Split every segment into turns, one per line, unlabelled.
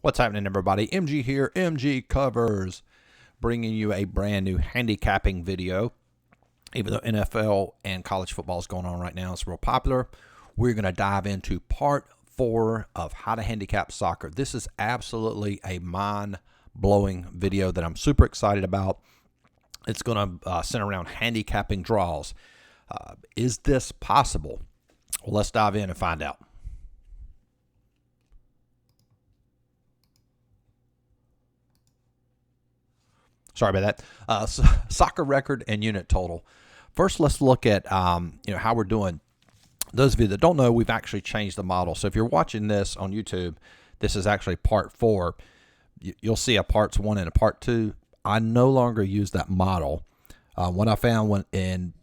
What's happening, everybody? MG here, MGCovers, bringing you a brand new handicapping video. Even though NFL and college football is going on right now, it's real popular. We're going to dive into part 4 of how to handicap soccer. This is absolutely a mind-blowing video that I'm super excited about. It's going to center around handicapping draws. Is this possible? Well, let's dive in and find out. Sorry about that. Soccer record and unit total. First, let's look at how we're doing. Those of you that don't know, we've actually changed the model. So if you're watching this on YouTube, this is actually part 4. You'll see a parts 1 and a part 2. I no longer use that model. What I found when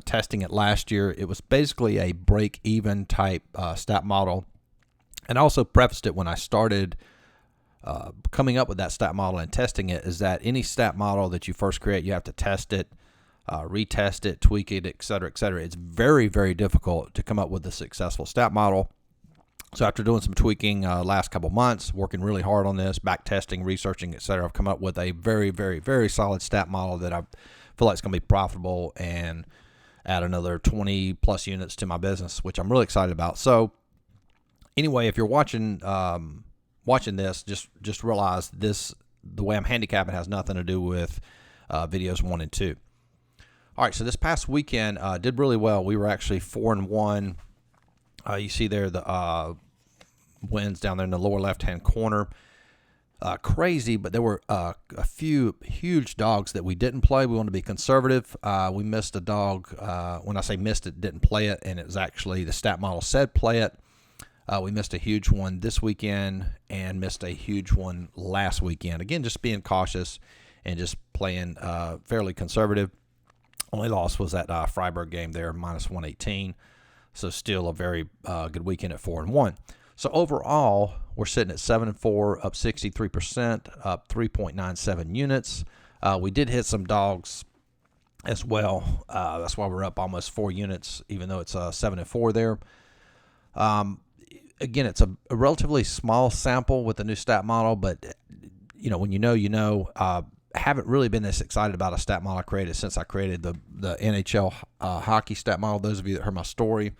testing it last year, it was basically a break-even type stat model. And I also prefaced it when I started coming up with that stat model and testing it, is that any stat model that you first create, you have to test it, retest it, tweak it, et cetera, et cetera. It's very, very difficult to come up with a successful stat model. So after doing some tweaking last couple months, working really hard on this, back testing, researching, et cetera, I've come up with a very, very, very solid stat model that I feel like is going to be profitable and add another 20 plus units to my business, which I'm really excited about. So anyway, if you're watching this, just realize the way I'm handicapping has nothing to do with videos 1 and 2. All right, so this past weekend did really well. We were actually 4-1. You see there the wins down there in the lower left-hand corner. Crazy, but there were a few huge dogs that we didn't play. We wanted to be conservative. We missed a dog. When I say missed it, didn't play it, and it was actually the stat model said play it. We missed a huge one this weekend and missed a huge one last weekend. Again, just being cautious and just playing fairly conservative. Only loss was that Freiburg game there, minus 118. So still a very good weekend at 4-1. So overall, we're sitting at 7-4, up 63%, up 3.97 units. We did hit some dogs as well. That's why we're up almost 4 units, even though it's 7-4 there. Again, it's a relatively small sample with the new stat model, but when you know. Haven't really been this excited about a stat model I created since I created the NHL hockey stat model. Those of you that heard my story,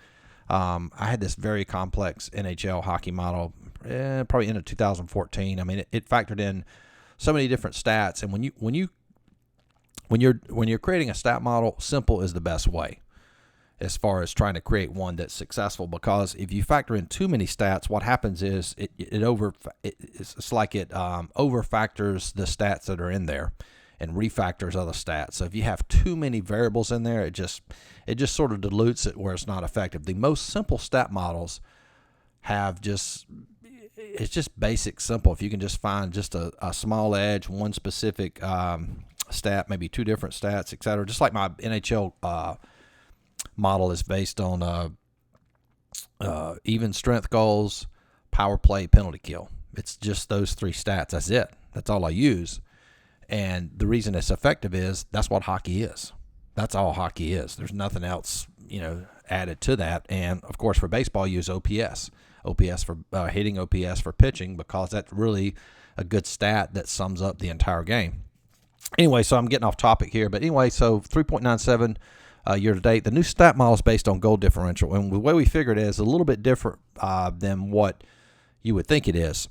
I had this very complex NHL hockey model probably into 2014. I mean, it factored in so many different stats, and when you're creating a stat model, simple is the best way as far as trying to create one that's successful, because if you factor in too many stats, what happens is it over-factors the stats that are in there and refactors other stats. So if you have too many variables in there, it just sort of dilutes it where it's not effective. The most simple stat models it's just basic simple. If you can just find just a small edge, one specific stat, maybe 2 different stats, et cetera. Just like my NHL model is based on even strength goals, power play, penalty kill. It's just those 3 stats. That's it. That's all I use. And the reason it's effective is that's what hockey is. That's all hockey is. There's nothing else, added to that. And of course, for baseball, you use OPS. OPS for hitting, OPS for pitching, because that's really a good stat that sums up the entire game. Anyway, so I'm getting off topic here. But anyway, so 3.97 year to date. The new stat model is based on goal differential, and the way we figured it is a little bit different than what you would think it is.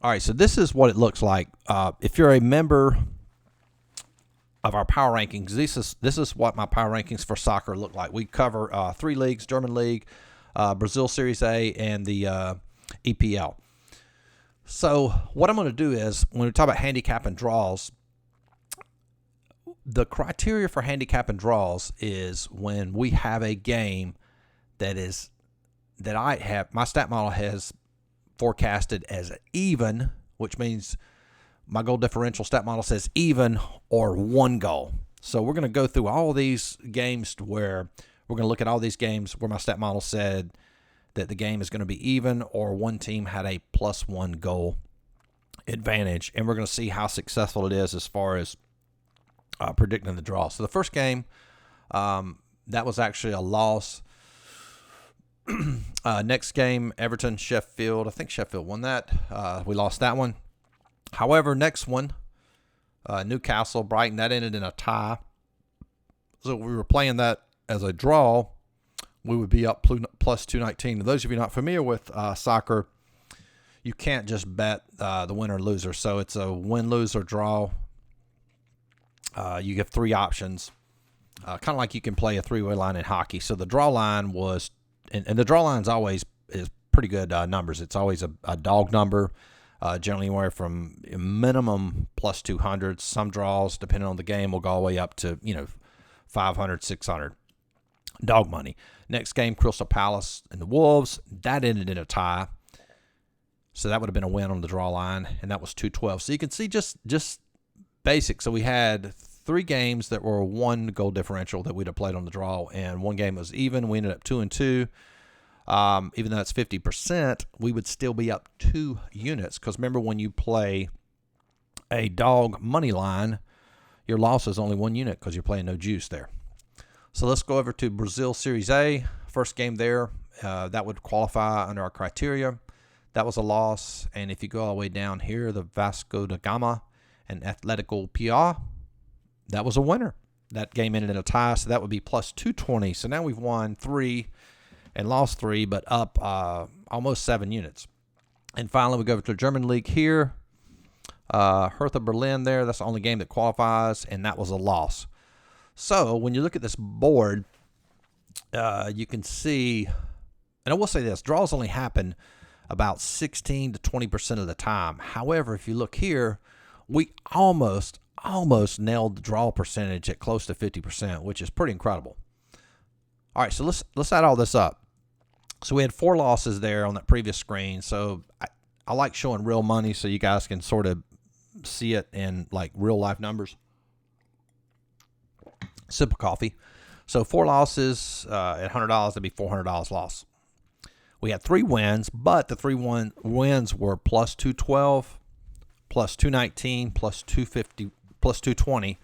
All right, so this is what it looks like. If you're a member of our power rankings, this is what my power rankings for soccer look like. We cover 3 leagues: German League, Brazil Series A, and the EPL. So what I'm going to do is, when we talk about handicap and draws, the criteria for handicap and draws is when we have a game that my stat model has forecasted as even, which means my goal differential stat model says even or 1 goal. So we're going to go through all these games where we're going to look at all these games where my stat model said that the game is going to be even or one team had a +1 goal advantage, and we're going to see how successful it is as far as predicting the draw. So the first game, that was actually a loss. Next game, Everton, Sheffield. I think Sheffield won that. We lost that one. However, next one, Newcastle, Brighton, that ended in a tie. So we were playing that as a draw. We would be up plus 219. To those of you not familiar with soccer, you can't just bet the winner or loser. So it's a win, lose, or draw. You have three options. Kind of like you can play a three-way line in hockey. So the draw line was, and the draw line is pretty good numbers. It's always a dog number, generally anywhere from minimum plus 200. Some draws, depending on the game, will go all the way up to 500, 600. Dog money. Next game, Crystal Palace and the Wolves. That ended in a tie. So that would have been a win on the draw line, and that was 212. So you can see just basic. So we had three games that were one goal differential that we'd have played on the draw, and one game was even. We ended up 2-2. Even though it's 50%, we would still be up 2 units. Because remember, when you play a dog money line, your loss is only 1 unit because you're playing no juice there. So let's go over to Brazil Series A. First game there, that would qualify under our criteria. That was a loss. And if you go all the way down here, the Vasco da Gama and Atletico PR, that was a winner. That game ended in a tie, so that would be plus 220. So now we've won 3 and lost 3, but up almost 7 units. And finally, we go to the German league here. Hertha Berlin there, that's the only game that qualifies, and that was a loss. So when you look at this board, you can see, and I will say this, draws only happen about 16 to 20% of the time. However, if you look here, we almost nailed the draw percentage at close to 50%, which is pretty incredible. All right, so let's add all this up. So we had 4 losses there on that previous screen. So I like showing real money so you guys can sort of see it in like real life numbers. Sip of coffee. So 4 losses at $100, that'd be $400 loss. We had 3 wins, but the 3 wins were plus 212, plus 219, plus 250, plus 220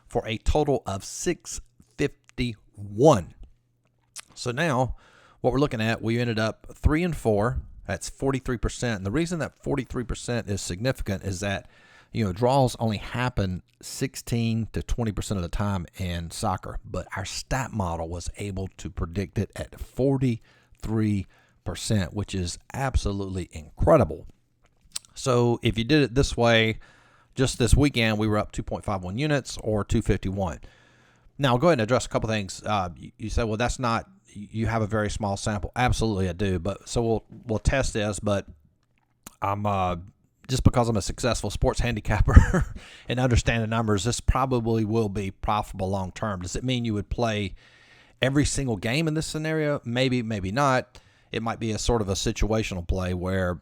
for a total of 651. So now what we're looking at, we ended up 3-4. That's 43%. And the reason that 43% is significant is that, draws only happen 16 to 20% of the time in soccer, but our stat model was able to predict it at 43%, which is absolutely incredible. So if you did it this way, just this weekend, we were up 2.51 units or 251. Now, I'll go ahead and address a couple things. You say, well, that's not, you have a very small sample. Absolutely, I do. But so we'll test this, but I'm just because I'm a successful sports handicapper and understand the numbers, this probably will be profitable long term. Does it mean you would play every single game in this scenario? Maybe, maybe not. It might be a sort of a situational play where,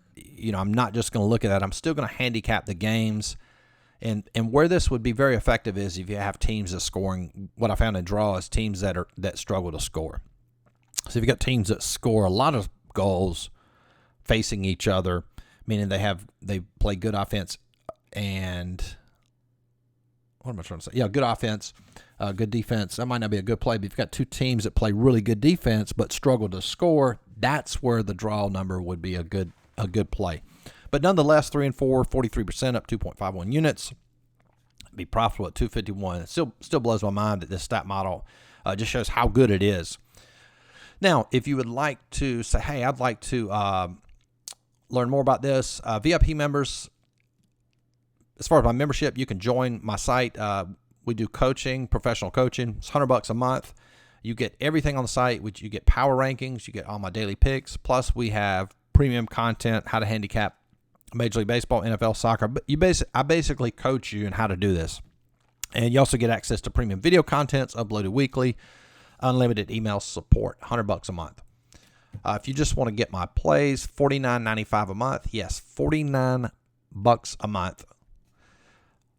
I'm not just going to look at that. I'm still going to handicap the games. And where this would be very effective is if you have teams that scoring. What I found in draw is teams that struggle to score. So if you got teams that score a lot of goals facing each other, meaning they play good offense and what am I trying to say? Yeah, good offense, good defense. That might not be a good play, but if you've got 2 teams that play really good defense but struggle to score, that's where the draw number would be a good play. But nonetheless, 3-4, 43%, up 2.51 units. Be profitable at 251. It still blows my mind that this stat model just shows how good it is. Now, if you would like to say, hey, I'd like to learn more about this, VIP members, as far as my membership, you can join my site. We do coaching, professional coaching. It's $100 a month. You get everything on the site, which you get power rankings, you get all my daily picks, plus we have premium content, how to handicap Major League Baseball, NFL, soccer. But I basically coach you in how to do this. And you also get access to premium video contents uploaded weekly, unlimited email support, $100 a month. If you just want to get my plays, $49.95 a month. Yes, $49 a month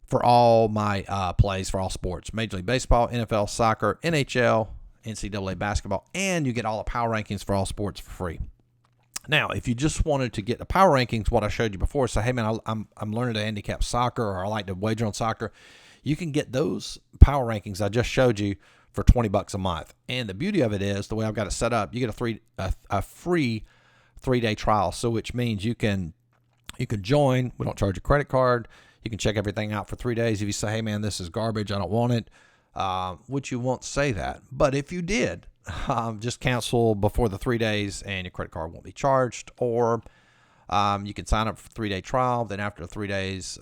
for all my plays for all sports. Major League Baseball, NFL, soccer, NHL, NCAA basketball, and you get all the power rankings for all sports for free. Now, if you just wanted to get the power rankings, what I showed you before, say, hey, man, I'm learning to handicap soccer, or I like to wager on soccer, you can get those power rankings I just showed you for $20 a month. And the beauty of it is, the way I've got it set up, you get a free 3-day trial. So which means you can join. We don't charge a credit card. You can check everything out for 3 days. If you say, hey man, this is garbage, I don't want it, which you won't say that. But if you did, just cancel before the 3 days and your credit card won't be charged. Or you can sign up for a 3-day trial. Then after 3 days,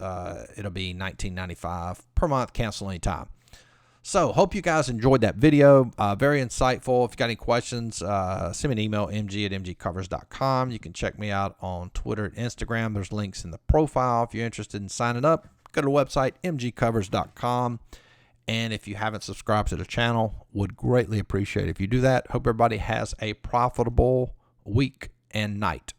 it'll be $19.95 per month. Cancel anytime. So hope you guys enjoyed that video. Very insightful. If you got any questions, send me an email, mg@mgcovers.com. You can check me out on Twitter and Instagram. There's links in the profile. If you're interested in signing up, go to the website, mgcovers.com. And if you haven't subscribed to the channel, would greatly appreciate it if you do that. Hope everybody has a profitable week and night.